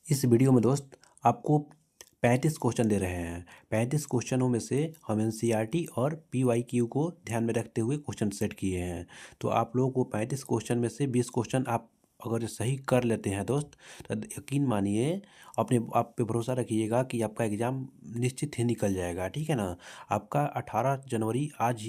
इस वीडियो में दोस्त आपको 35 क्वेश्चन दे रहे हैं। 35 क्वेश्चनों में से हम एनसीईआरटी और पीवाईक्यू को ध्यान में रखते हुए क्वेश्चन सेट किए हैं। तो आप लोगों को 35 क्वेश्चन में से 20 क्वेश्चन आप अगर सही कर लेते हैं दोस्त, तो यकीन मानिए, अपने आप पे भरोसा रखिएगा कि आपका एग्ज़ाम निश्चित ही निकल जाएगा। ठीक है ना? आपका 18 जनवरी आज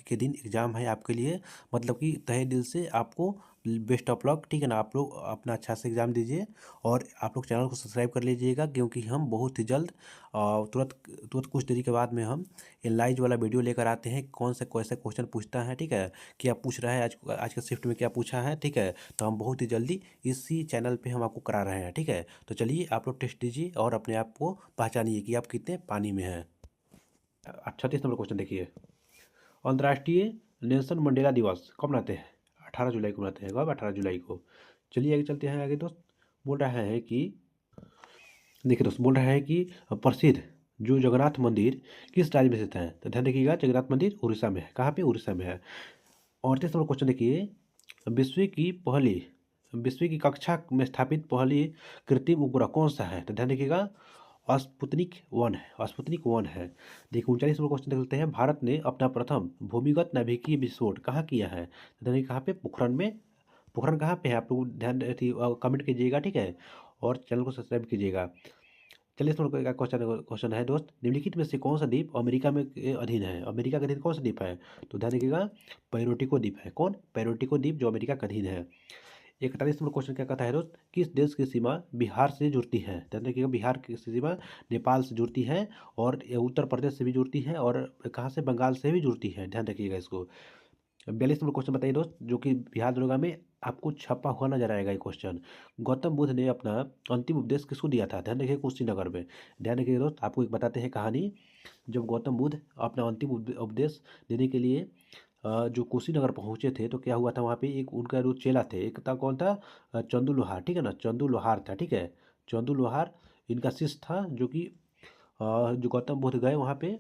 के दिन एग्ज़ाम है आपके लिए। मतलब कि तहे दिल से आपको बेस्ट ऑफ लक। ठीक है ना? आप लोग अपना अच्छा से एग्ज़ाम दीजिए और आप लोग चैनल को सब्सक्राइब कर लीजिएगा, क्योंकि हम बहुत ही जल्द तुरंत तुरंत कुछ देरी के बाद में हम एनालाइज वाला वीडियो लेकर आते हैं। कौन से कैसे क्वेश्चन पूछता है, ठीक है, क्या पूछ रहा है, आज के शिफ्ट में क्या पूछा है, ठीक है। तो हम बहुत ही जल्दी इसी चैनल पे हम आपको करा रहे हैं, ठीक है। तो चलिए आप लोग टेस्ट दीजिए और अपने आप को पहचानिए कि आप कितने पानी में हैं। 36 नंबर क्वेश्चन देखिए। अंतर्राष्ट्रीय नेल्सन मंडेला दिवस कब मनाते हैं? 18 जुलाई को मनाते हैं। कब? 18 जुलाई को। चलिए आगे चलते हैं। आगे दोस्त बोल रहा है कि, देखिए दोस्त, बोल रहा है कि प्रसिद्ध जो जगन्नाथ मंदिर किस राज्य में स्थित है? तो ध्यान देखिएगा, जगन्नाथ मंदिर उड़ीसा में है। कहाँ पे? उड़ीसा में है। 38 नंबर क्वेश्चन देखिए। विश्व की पहली विश्व की कक्षा में स्थापित पहली कृत्रिम उपग्रह कौन सा है? तो ध्यान देखिएगा, स्पुतनिक 1 है। स्पुतनिक 1 है। देखिए 39 नंबर क्वेश्चन देख लेते हैं। भारत ने अपना प्रथम भूमिगत नाभिकीय विस्फोट कहाँ किया है? तो ध्यान देखिए, कहाँ पे? पोखरण में। पोखरण कहाँ पे है? आप लोग ध्यान कमेंट कीजिएगा, ठीक है, और चैनल को सब्सक्राइब कीजिएगा। चलिए इस पर एक क्वेश्चन क्वेश्चन है दोस्त। निम्नलिखित में से कौन सा द्वीप अमेरिका में के अधीन है? अमेरिका के अधीन कौन सा द्वीप है? तो ध्यान रखिएगा, पैरोटिको द्वीप है। कौन? पैरोटिको द्वीप, जो अमेरिका का अधीन है। 41 नंबर क्वेश्चन क्या कहता है दोस्त? किस देश की सीमा बिहार से जुड़ती है? ध्यान रखिएगा, बिहार की सीमा नेपाल से जुड़ती है, और ये उत्तर प्रदेश से भी जुड़ती है, और कहाँ से? बंगाल से भी जुड़ती है। ध्यान रखिएगा इसको। 42 नंबर क्वेश्चन बताइए दोस्त, जो कि बिहार दरोगा में आपको छपा हुआ नजर आएगा ये क्वेश्चन। गौतम बुद्ध ने अपना अंतिम उपदेश किसको दिया था? ध्यान रखिए, कुशीनगर में। ध्यान रखिए दोस्त, आपको एक बताते हैं कहानी। जब गौतम बुद्ध अपना अंतिम उपदेश देने के लिए जो कुशीनगर पहुंचे थे, तो क्या हुआ था वहाँ पे? एक उनका जो चेला थे, एक था, कौन था? चंदू लोहार, ठीक है ना? चंदू लोहार था, ठीक है। चंदू लोहार इनका शिष्य था, जो कि जो गौतम बुद्ध गए वहाँ पे,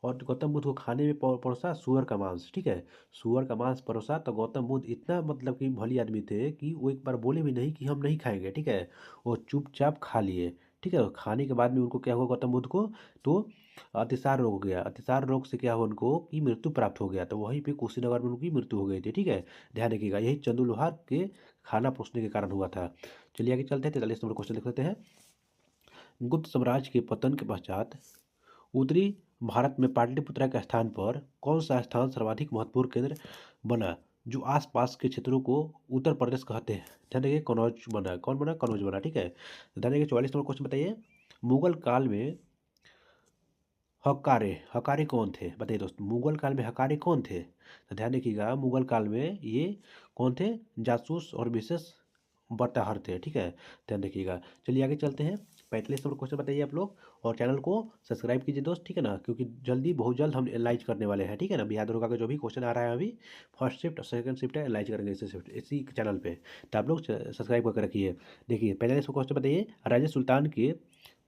और गौतम बुद्ध को खाने में परोसा सूअर का मांस, ठीक है। सूअर का मांस परोसा, तो गौतम बुद्ध इतना मतलब कि भली आदमी थे कि वो एक बार बोले भी नहीं कि हम नहीं खाएंगे, ठीक है। वो चुपचाप खा लिए, ठीक है। खाने के बाद में उनको क्या हुआ गौतम बुद्ध को? तो अतिसार रोग हो गया। अतिसार रोग से क्या हुआ उनको? कि मृत्यु प्राप्त हो गया। तो वहीं पे कुशीनगर में उनकी मृत्यु हो गई थी, ठीक है। ध्यान रखिएगा, यही चंदू लोहार के खाना परोसने के कारण हुआ था। चलिए आगे चलते हैं। 43 नंबर क्वेश्चन देख लेते हैं। गुप्त साम्राज्य के पतन के पश्चात उत्तरी भारत में पाटलिपुत्रा के स्थान पर कौन सा स्थान सर्वाधिक महत्वपूर्ण केंद्र बना, जो आसपास के क्षेत्रों को उत्तर प्रदेश कहते हैं? ध्यान देखिए, कनौज बना। कौन बना? कनौज बना, ठीक है। ध्यान देखिए, 44 नंबर क्वेश्चन बताइए। मुगल काल में हकारे हकारे कौन थे? बताइए दोस्त, मुगल काल में हकारे कौन थे? तो ध्यान देखिएगा, मुगल काल में ये कौन थे? जासूस और विशेष बर्ताहर थे, ठीक है। ध्यान देखिएगा। चलिए आगे चलते हैं। 45 नंबर क्वेश्चन बताइए आप लोग, और चैनल को सब्सक्राइब कीजिए दोस्त, ठीक है ना, क्योंकि जल्दी, बहुत जल्द हम एनालाइज करने वाले हैं, ठीक है ना। बिहार दरोगा का जो भी क्वेश्चन आ रहा है अभी, फर्स्ट शिफ्ट और सेकंड शिफ्ट है, एनालाइज करेंगे इसी शिफ्ट, इसी चैनल पे। तो आप लोग सब्सक्राइब करके रखिए। देखिए 45 क्वेश्चन बताइए। राजे सुल्तान के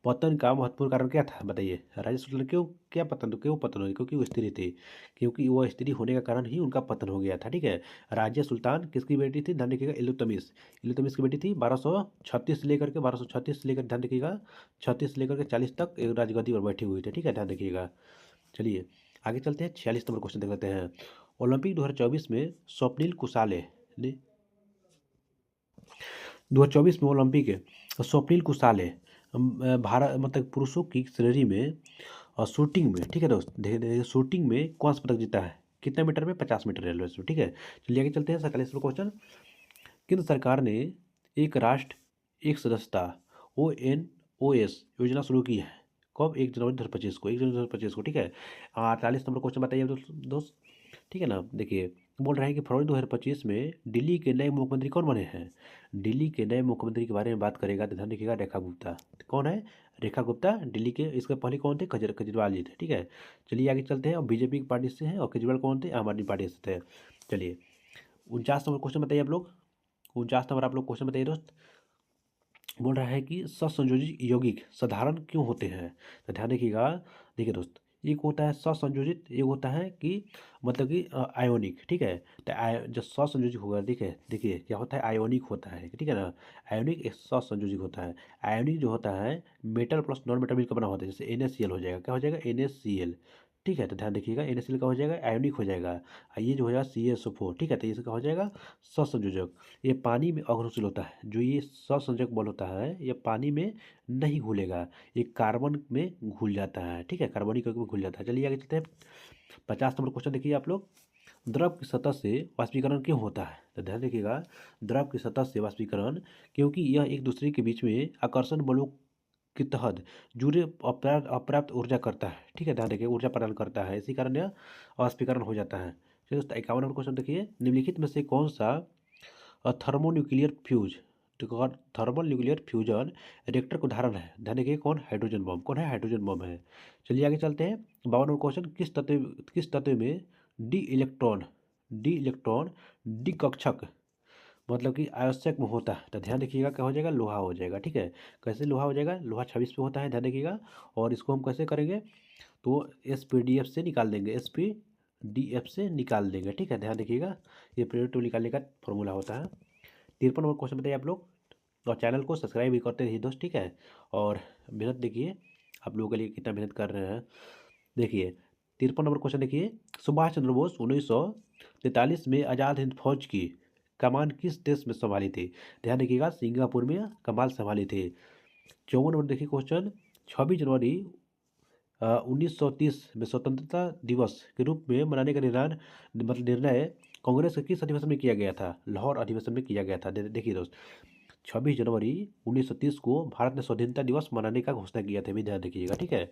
पतन का महत्वपूर्ण कारण क्या था? बताइए, राजे सुल्तान क्यों पतन हुई? क्योंकि वो स्त्री थी। क्योंकि वो स्त्री होने का कारण ही उनका पतन हो गया था, ठीक है। राजे सुल्तान किसकी बेटी थी? ध्यान रखिएगा, इल्तुतमिश। इल्तुतमिश की बेटी थी। 1236 से लेकर ध्यान रखिएगा, 36 से लेकर के 40 तक एक राजगद्दी पर बैठी हुई थी, ठीक है। ध्यान रखिएगा। चलिए आगे चलते हैं। 46 नंबर क्वेश्चन देख लेते हैं। ओलंपिक 2024 में स्वप्निल कुसाले ने 2024 में ओलंपिक स्वप्निल कुसाले भारत मतलब पुरुषों की श्रेणी में शूटिंग में, ठीक है दोस्त, देखिए शूटिंग में कौन सा पदक जीता है? कितने मीटर में? 50 मीटर रेलवे में, ठीक है। चलिए आगे चलते हैं। 47वां क्वेश्चन। केंद्र सरकार ने एक राष्ट्र एक सदस्यता ONOS योजना शुरू की है। कब? 1 जनवरी 2025 को। 1 जनवरी 2025 को, ठीक है। 48 नंबर क्वेश्चन बताइए दोस्त, ठीक है ना। देखिए बोल रहे हैं कि फरवरी 2025 में दिल्ली के नए मुख्यमंत्री कौन बने हैं? दिल्ली के नए मुख्यमंत्री के बारे में बात करेगा तो ध्यान रखिएगा, रेखा गुप्ता। कौन है? रेखा गुप्ता। दिल्ली के इसके पहले कौन थे? केजरीवाल जी थे, ठीक है। चलिए आगे चलते हैं। और बीजेपी की पार्टी से हैं, और केजरीवाल कौन थे? आम आदमी पार्टी से थे। चलिए 49 नंबर क्वेश्चन बताइए आप लोग। 49 नंबर आप लोग क्वेश्चन बताइए दोस्त। बोल रहा है कि ससंयोजित यौगिक साधारण क्यों होते हैं? तो ध्यान रखिएगा। देखिए दोस्त, एक होता है ससंयोजित, एक होता है कि मतलब कि आयोनिक, ठीक है। तो जो ससंयोजित होगा, ठीक है, देखिए क्या होता है, आयोनिक होता है, ठीक है ना। आयोनिक एक ससंयोजित होता है। आयोनिक जो होता है मेटल प्लस नॉन मेटल मिलकर बना होता है, जैसे NaCl हो जाएगा, क्या हो जाएगा, NaCl, ठीक है। तो ध्यान रखिएगा, NaCl का हो जाएगा आयोनिक हो जाएगा। ये जो हो जाएगा CaSO4, ठीक है। तो इसका हो जाएगा ससंयोजक। ये पानी में अघुलनशील होता है, जो ये ससंयोजक बल होता है ये पानी में नहीं घुलेगा, ये कार्बन में घुल जाता है, ठीक है, कार्बनिक यौगिक में घुल जाता है। चलिए आगे चलते हैं। 50 नंबर क्वेश्चन देखिए आप लोग, द्रव की सतह से वाष्पीकरण क्यों होता है। तो ध्यान रखिएगा, द्रव की सतह से वाष्पीकरण क्योंकि यह एक दूसरे के बीच में आकर्षण बलों के तहत जुड़े अपर्याप्त ऊर्जा करता है, ठीक है। ध्यान रखिए, ऊर्जा प्रदान करता है, इसी कारण यह वाष्पीकरण हो जाता है। चलिए दोस्तों 51 नंबर क्वेश्चन देखिए, निम्नलिखित में से कौन सा थर्मोन्यूक्लियर फ्यूज, तो थर्मल न्यूक्लियर फ्यूजन रिएक्टर का उदाहरण है। ध्यान रखिए, कौन, हाइड्रोजन बम, कौन है, हाइड्रोजन बम है। चलिए आगे चलते हैं। 52 नंबर क्वेश्चन, किस तत्व में डी इलेक्ट्रॉन डी कक्षक मतलब कि आवश्यक में होता है। तो ध्यान रखिएगा क्या हो जाएगा, लोहा हो जाएगा, ठीक है। कैसे लोहा हो जाएगा, लोहा 26 पे होता है, ध्यान रखिएगा। और इसको हम कैसे करेंगे, तो SPDF से निकाल देंगे, SPDF से निकाल देंगे, ठीक है। ध्यान रखिएगा, ये पीरियड टू निकालने का फॉर्मूला होता है। 53 नंबर क्वेश्चन बताइए आप लोग, और चैनल को सब्सक्राइब भी करते रहिए दोस्त, ठीक है। और मेहनत देखिए आप लोगों के लिए कितना मेहनत कर रहे हैं। देखिए 53 नंबर क्वेश्चन देखिए, सुभाष चंद्र बोस 1943 में आज़ाद हिंद फौज की कमान किस देश में संभाली थी। ध्यान रखिएगा, सिंगापुर में कमान संभाली थी। 54 नंबर देखिए क्वेश्चन, 26 जनवरी 1930 में स्वतंत्रता दिवस के रूप में मनाने का निर्णय कांग्रेस के किस अधिवेशन में किया गया था। लाहौर अधिवेशन में किया गया था। देखिए दोस्त, 26 जनवरी 1930 को भारत ने स्वाधीनता दिवस मनाने का घोषणा किया था, भी ध्यान रखिएगा, ठीक है।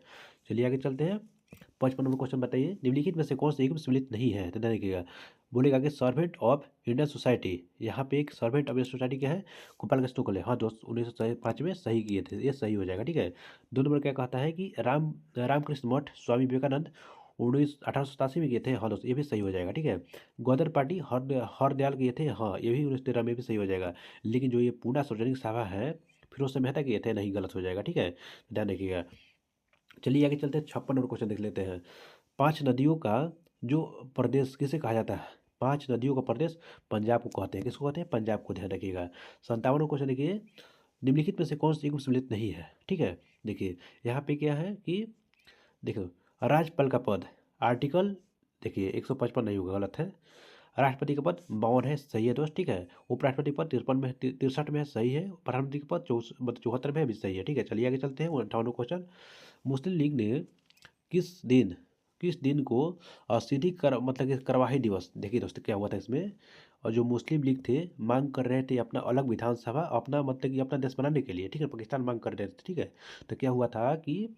चलिए आगे चलते हैं। 55 नंबर क्वेश्चन बताइए, निम्नलिखित में से कौन सा एकम सम्मिलित नहीं है, तो ध्यान रखिएगा। बोलेगा कि सर्वेंट ऑफ इंडियन सोसाइटी, यहाँ पे एक सर्वेंट ऑफ इंडियन सोसाइटी क्या है, गोपाल कृष्ण गोखले, हाँ दोस्त 1905 में सही किए थे, ये सही हो जाएगा, ठीक है। 2 नंबर क्या कहता है कि रामकृष्ण मठ स्वामी विवेकानंद 1887 में किए थे, हाँ दोस्त ये भी सही हो जाएगा, ठीक है। गदर पार्टी हरदयाल किए थे, हाँ ये भी 1913 में भी सही हो जाएगा। लेकिन जो ये पूना सार्वजनिक सभा है फिरोज मेहता किए थे, नहीं, गलत हो जाएगा, ठीक है, ध्यान रखिएगा। चलिए आगे चलते हैं। 56 नंबर क्वेश्चन देख लेते हैं। 5 नदियों का जो प्रदेश किसे कहा जाता है, 5 नदियों का प्रदेश पंजाब को कहते हैं, किसको कहते हैं, पंजाब को, ध्यान रखिएगा। 57 नंबर क्वेश्चन देखिए, निम्नलिखित में से कौन सी एकम सम्मिलित नहीं है, ठीक है। देखिए यहाँ पे क्या है कि देखो, राज्यपाल का पद आर्टिकल, देखिए 155 नहीं होगा, गलत है। राष्ट्रपति का पद 52 है, सही है दोस्त, ठीक है। उपराष्ट्रपति पद 53 में, 63 में है, सही है। प्रधानमंत्री का पद 74 में है, भी सही है, ठीक है। चलिए आगे चलते हैं। 58 क्वेश्चन, मुस्लिम लीग ने किस दिन किस दिन को सीधी कर मतलब कि कार्यवाही दिवस, देखिए दोस्तों क्या हुआ था इसमें, और जो मुस्लिम लीग थे मांग कर रहे थे अपना अलग विधानसभा, अपना मतलब कि अपना देश बनाने के लिए, ठीक है, पाकिस्तान मांग कर रहे थे, ठीक है। तो क्या हुआ था कि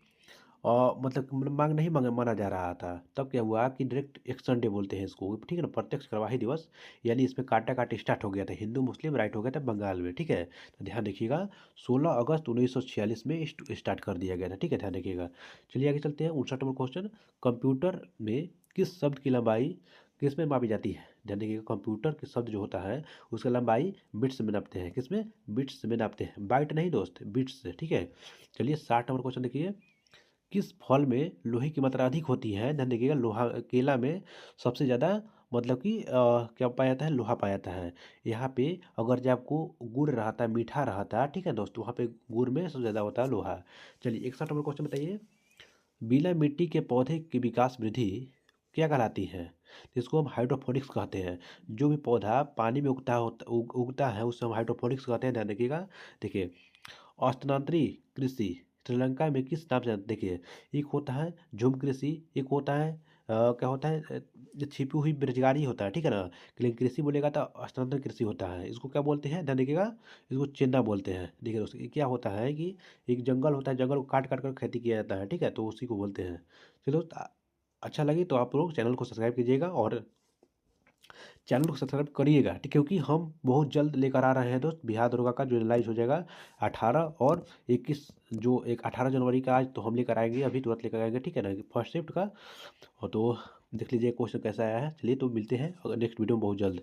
मांग नहीं माना जा रहा था, तब क्या हुआ कि डायरेक्ट एक्शन डे बोलते हैं इसको, ठीक है ना, प्रत्यक्ष कार्यवाही दिवस। यानी इसमें काटा काटी स्टार्ट हो गया था, हिंदू मुस्लिम राइट हो गया था बंगाल में, ठीक है। तो ध्यान रखिएगा, 16 अगस्त 1946 में स्टार्ट कर दिया गया था, ठीक है, ध्यान रखिएगा। चलिए आगे चलते हैं। 59 नंबर क्वेश्चन, कंप्यूटर में किस शब्द की लंबाई किस में मापी जाती है। ध्यान रखिएगा, कंप्यूटर के शब्द जो होता है उसका लंबाई बिट्स में नापते हैं, किसमें, बिट्स में नापते हैं, बाइट नहीं दोस्त, बिट्स से, ठीक है। चलिए 60 नंबर क्वेश्चन देखिए, किस फल में लोहे की मात्रा अधिक होती है। ध्यान देखिएगा, लोहा, केला में सबसे ज़्यादा मतलब कि क्या पाया जाता है, लोहा पाया जाता है। यहाँ पे अगर जब आपको गुड़ रहता है, मीठा रहता है, ठीक है दोस्तों, वहाँ पे गुड़ में सबसे ज़्यादा होता है लोहा। चलिए 61 नंबर क्वेश्चन बताइए, बिना मिट्टी के पौधे की विकास वृद्धि क्या कहलाती है। तो इसको हम हाइड्रोपोनिक्स कहते हैं। जो भी पौधा पानी में उगता है उससे हम हाइड्रोपोनिक्स कहते हैं, ध्यान रखिएगा। देखिए, स्थानांतरी कृषि श्रीलंका में किस नाम से, देखिए एक होता है झुम कृषि, एक होता है क्या होता है, जो छिपी हुई बेरोजगारी होता है, ठीक है ना। लेकिन कृषि बोलेगा तो स्थानांतरण कृषि होता है, इसको क्या बोलते हैं, ध्यान देखिएगा, इसको चेन्ना बोलते हैं। देखिए दोस्तों, ये क्या होता है कि एक जंगल होता है, जंगल को काट काट कर खेती किया जाता है, ठीक है, तो उसी को बोलते हैं। चलो अच्छा लगे तो आप लोग चैनल को सब्सक्राइब कीजिएगा, और चैनल को सब्सक्राइब करिएगा, ठीक, क्योंकि हम बहुत जल्द लेकर आ रहे हैं दोस्त, बिहार दरोगा का जो एनालाइज हो जाएगा 18 और 21, जो एक 18 जनवरी का आज तो हम लेकर आएंगे, अभी तुरंत लेकर आएंगे, ठीक है ना, फर्स्ट शिफ्ट का। और तो देख लीजिए क्वेश्चन कैसा आया है। चलिए तो मिलते हैं नेक्स्ट वीडियो में बहुत जल्द।